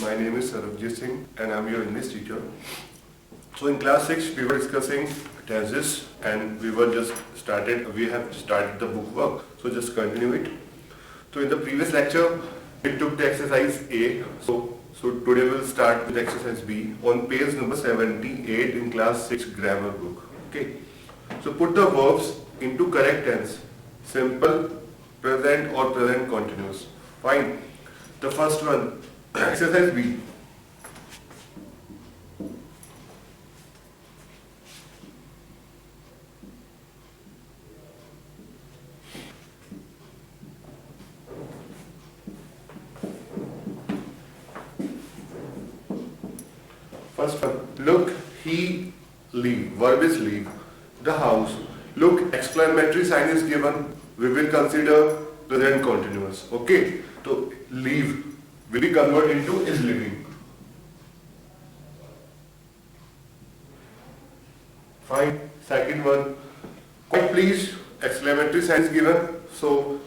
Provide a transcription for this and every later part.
My name is Sarabjit Singh and I'm your English teacher. So in class 6 we were discussing tenses and we have started the book work. So just continue it. So in the previous lecture we took the exercise A. So today we'll start with exercise B on page number 78 in class 6 grammar book. Okay. So put the verbs into correct tense. Simple, present or present continuous. Fine. The first one, exercise B. First one, look, he, leave. Verb is leave. The house. Look, exclamatory sign is given. We will consider present continuous. Okay. So leave will be converted into is living. Fine. Second one, quite pleased. Exclamatory sign is given. So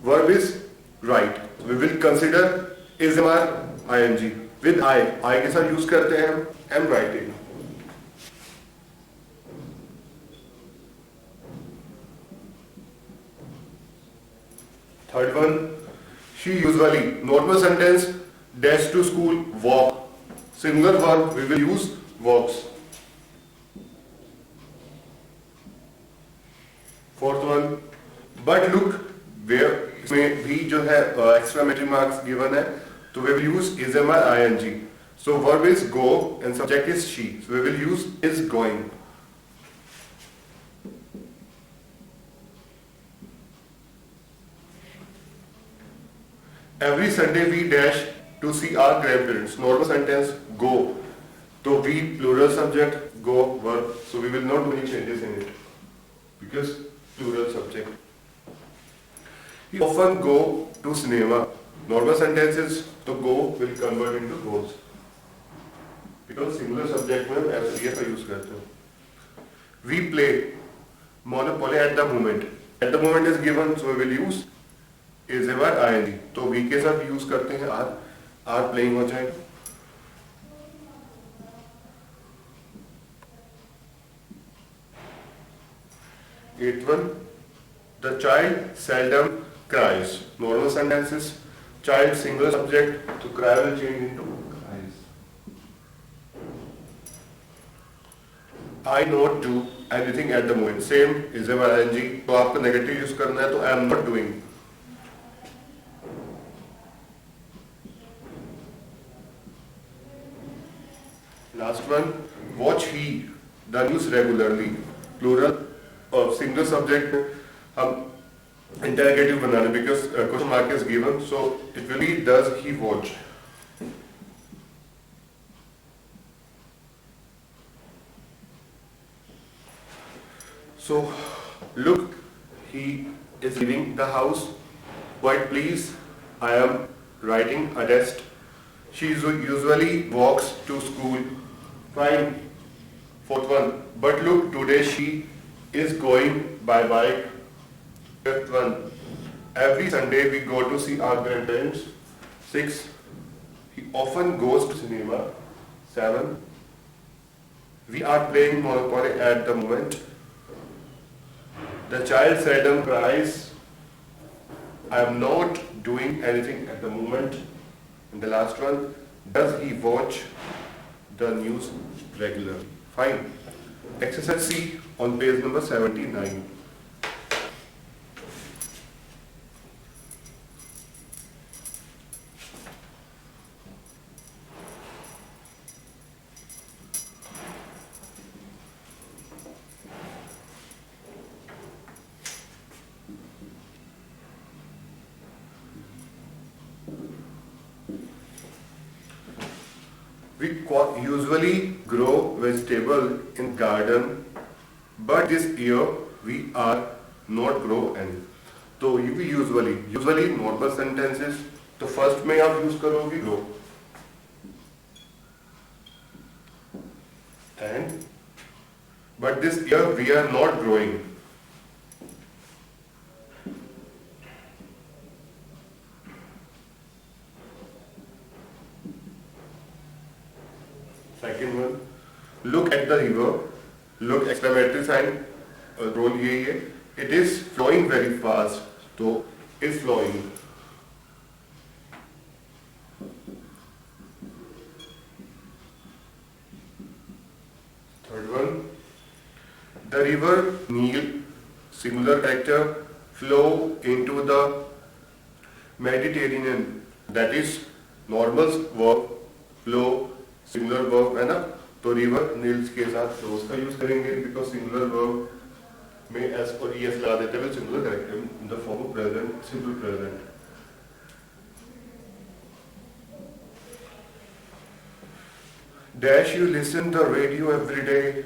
verb is write. We will consider is ing. With I के साथ use करते हैं हम am writing. Third one, she usually, normal sentence, dash to school, walk. Singular verb, we will use walks. Fourth one, but look, where इसमें भी जो है exclamatory marks given है, तो we will use is ing. So verb is go and subject is she. So we will use is going. Every Sunday we dash to see our grandparents. Normal sentence go. So we plural subject, go verb. So we will not do any changes in it because plural subject. We often go to cinema. Normal sentences तो go will convert into goes because singular subject में हम SVF का use करते हैं. We play Monopoly at the moment. At the moment is given, so we will use is ing. तो we के साथ use करते हैं are playing हो जाएगा. Eighth one, the child seldom cries. Normal sentences. Child single subject, तो cry will change into cries. I not do anything at the moment. Same is ing. तो आपको negative use करना है तो I am not doing. Last one, watch he the news regularly. Plural or single subject हम interrogative banana because question mark is given, so it will be does he watch. So look, he is leaving the house. Quite pleased, I am writing a test. She usually walks to school. Fine. Fourth one, but look, today she is going by bike. Fifth one, every Sunday we go to see our grandparents. 6, he often goes to cinema. 7, we are playing Monopoly at the moment. The child seldom cries. I am not doing anything at the moment. And the last one, does he watch the news regularly? Fine. Exercise C on page number 79. We usually grow vegetable in garden, but this year we are not grow any. तो ये भी usually normal sentences तो first में आप use करोगे grow and but this year we are not growing. Second one, look at the river. Look exclamatory sign. Role यही है. It is flowing very fast. तो is flowing. Third one, the river Nile, singular character, flow into the Mediterranean. That is normal verb, flow, singular verb है ना. तो river Niels के साथ flows का use करेंगे बिकॉज सिंगुलर वर्ब में S और ई एस लगा देते हुए singular character in the form of present simple present. Dash you listen the radio every day,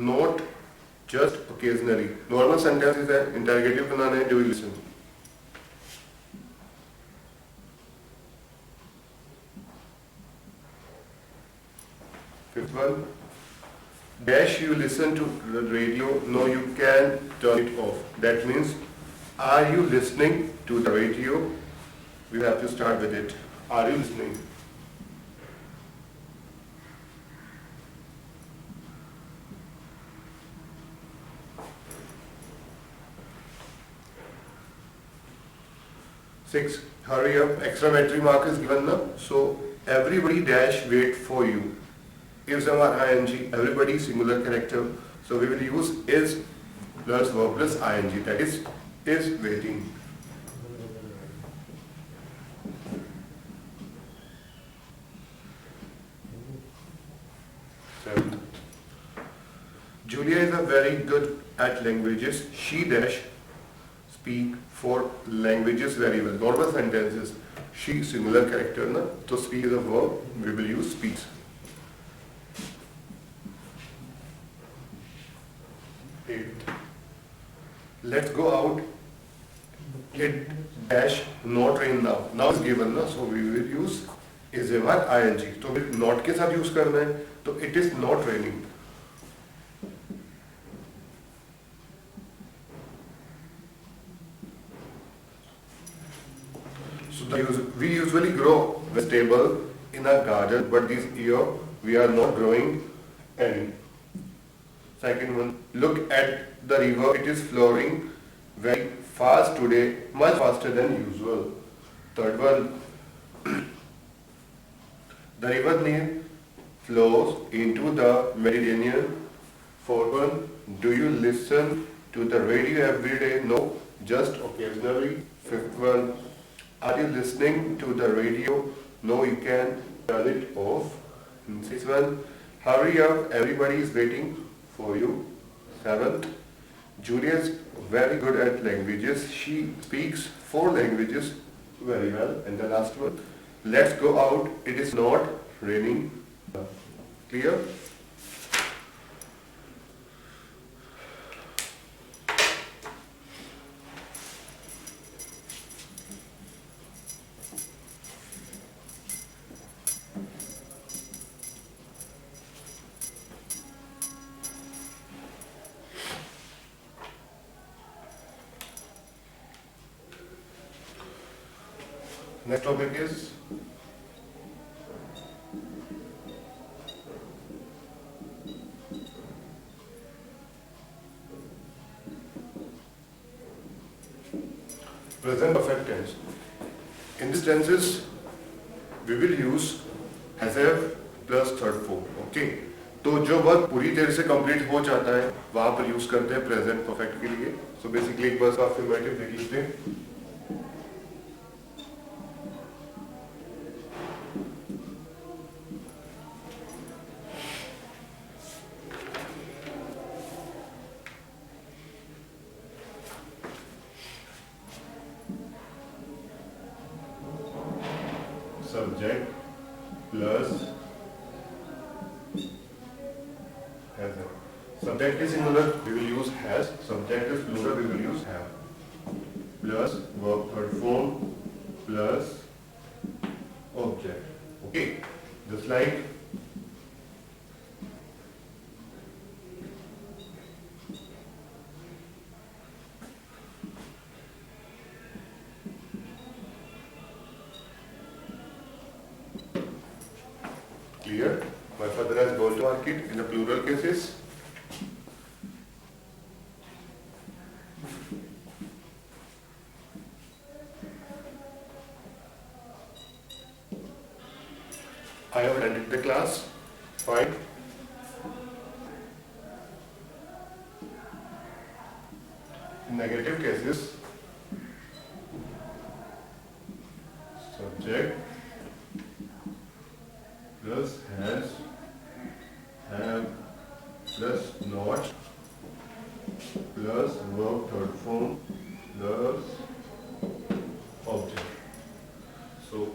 not just occasionally. Normal sentences है, interrogative बनाना है, do you listen? Fifth one, dash you listen to the radio, no you can turn it off. That means, are you listening to the radio? We have to start with it. Are you listening? Six, hurry up, exclamatory mark is given now. So everybody dash wait for you. Is our ing, everybody singular character. So we will use is plus verb plus ing, that is waiting. Seventh, Julia is a very good at languages. She dash speak for languages very well. Normal sentences. She singular character na. So speak is a verb. We will use speaks. Eighth. Let's go out. It dash not rain now. Now is given na. So we will use is a verb ing. तो फिर not के साथ use करना है. तो it is not raining. We usually grow vegetable in a garden, but this year we are not growing any. Second one, look at the river. It is flowing very fast today, much faster than usual. Third one, the river Nile flows into the Mediterranean. Fourth one, do you listen to the radio every day? No, just occasionally. Fifth one, are you listening to the radio? No, you can turn it off. And sixth one, hurry up, everybody is waiting for you. Seventh, Julia is very good at languages. She speaks 4 languages very well. And the last one, let's go out, it is not raining. Clear? Next topic is present perfect tense. In these tenses, we will use has have plus third form. Okay. तो जो verb पूरी तरह से complete हो जाता है वहां पर यूज करते हैं प्रेजेंट परफेक्ट के लिए. सो बेसिकली एक बार अफर्मेटिव देख लीजिए. Subject plus has. Subject is singular, we will use has. Subject is plural, we will use have. Plus verb third form plus object. Okay, just like clear. My father has gone to market in the plural cases. I have attended the class. Fine. In negative cases, subject plus has, have plus not plus verb third form plus object. So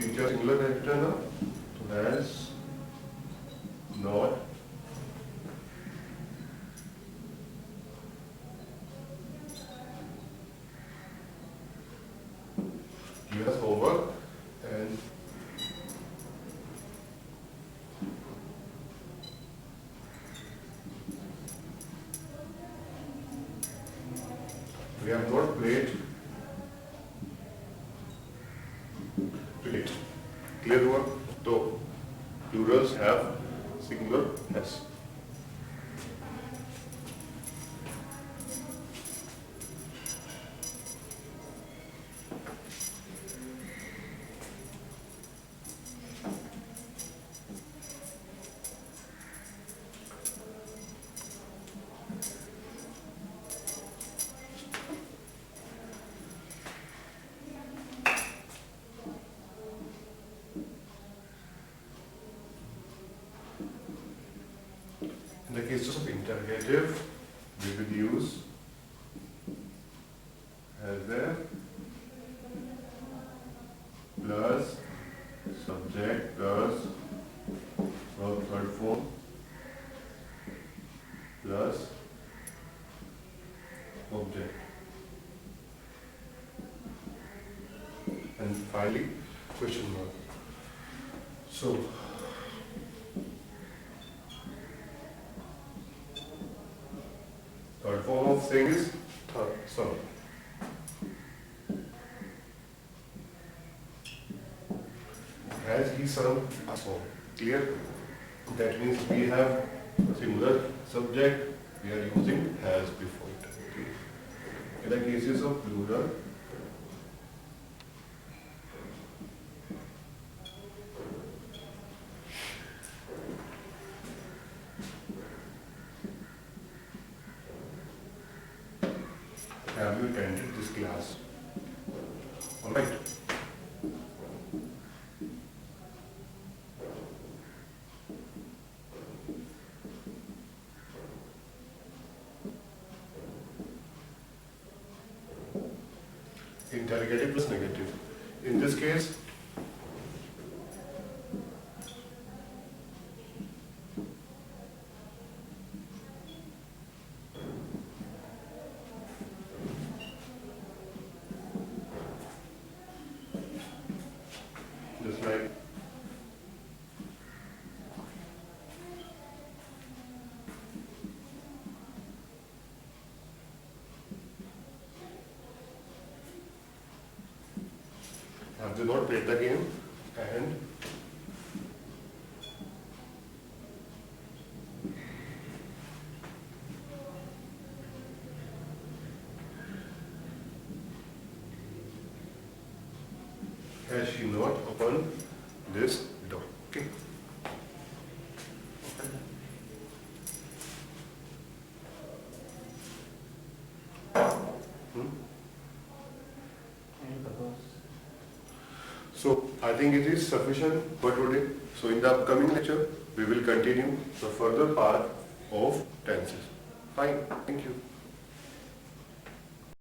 teacher singular character now. So has not give us homework and we have not played cricket. Clear हुआ? तो plurals have singular s. In the cases of interrogative, we will use has there plus subject plus verb third form plus object, and finally question mark. So third form of saying is son. Has he sung a song? Clear? That means we have a singular subject, we are using has before it. Okay. In the cases of plural, have you attended this class? Alright. Interrogative plus negative. In this case, just like have they not played the game and has she not opened this door? Okay. So I think it is sufficient for today. So in the upcoming lecture, we will continue the further part of tenses. Fine. Thank you.